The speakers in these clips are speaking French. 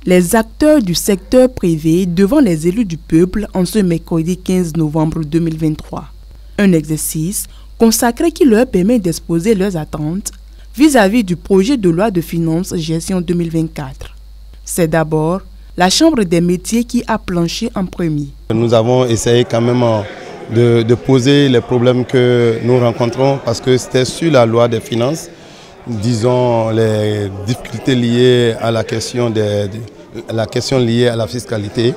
Les acteurs du secteur privé devant les élus du peuple en ce mercredi 15 novembre 2023. Un exercice consacré qui leur permet d'exposer leurs attentes vis-à-vis du projet de loi de finances gestion 2024. C'est d'abord la Chambre des métiers qui a planché en premier. Nous avons essayé quand même de poser les problèmes que nous rencontrons parce que c'était sur la loi des finances, disons les difficultés liées à la question liée à la fiscalité.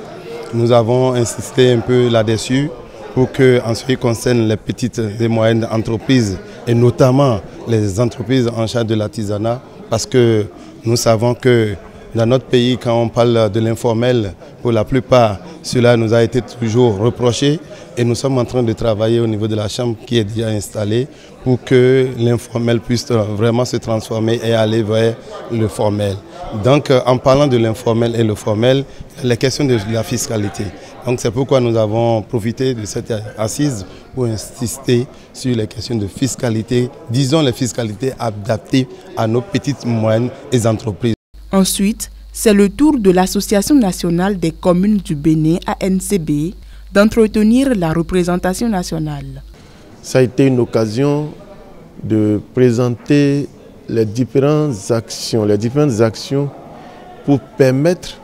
Nous avons insisté un peu là-dessus pour que, en ce qui concerne les petites et moyennes entreprises et notamment les entreprises en charge de l'artisanat, parce que nous savons que dans notre pays, quand on parle de l'informel, pour la plupart, cela nous a été toujours reproché et nous sommes en train de travailler au niveau de la Chambre qui est déjà installée pour que l'informel puisse vraiment se transformer et aller vers le formel. Donc, en parlant de l'informel et le formel, les questions de la fiscalité. Donc, c'est pourquoi nous avons profité de cette assise pour insister sur les questions de fiscalité, disons les fiscalités adaptées à nos petites et moyennes entreprises. Ensuite, c'est le tour de l'Association nationale des communes du Bénin, ANCB, d'entretenir la représentation nationale. Ça a été une occasion de présenter les différentes actions pour permettre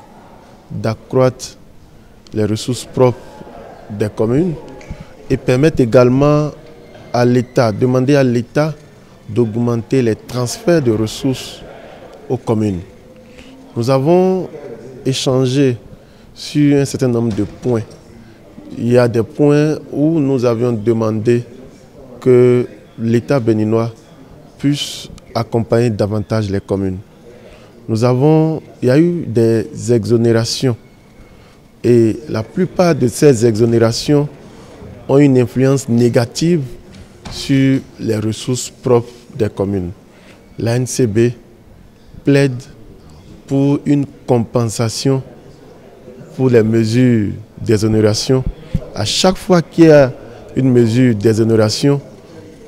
d'accroître les ressources propres des communes et permettre également à l'État, demander à l'État d'augmenter les transferts de ressources aux communes. Nous avons échangé sur un certain nombre de points. Il y a des points où nous avions demandé que l'État béninois puisse accompagner davantage les communes. Il y a eu des exonérations et la plupart de ces exonérations ont une influence négative sur les ressources propres des communes. L'ANCB plaide pour une compensation pour les mesures d'exonération. À chaque fois qu'il y a une mesure d'exonération,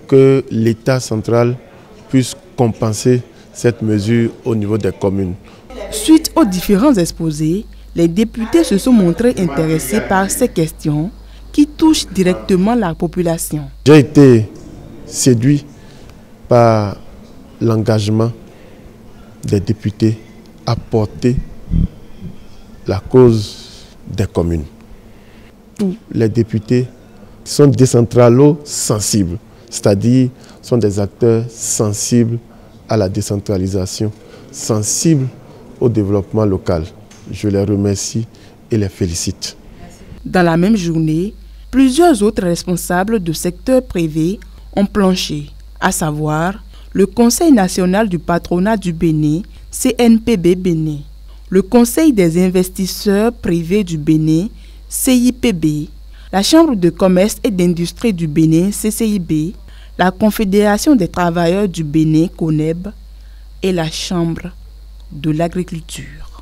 que l'État central puisse compenser cette mesure au niveau des communes. Suite aux différents exposés, les députés se sont montrés intéressés par ces questions qui touchent directement la population. J'ai été séduit par l'engagement des députés à porter la cause des communes. Tous les députés sont décentralo-sensibles, c'est-à-dire sont des acteurs sensibles à la décentralisation, sensibles au développement local. Je les remercie et les félicite. Dans la même journée, plusieurs autres responsables du secteur privé ont planché, à savoir le Conseil national du patronat du Bénin, CNPB Bénin, le Conseil des investisseurs privés du Bénin, CIPB, la Chambre de commerce et d'industrie du Bénin, CCIB, la Confédération des travailleurs du Bénin, CONEB, et la Chambre de l'agriculture.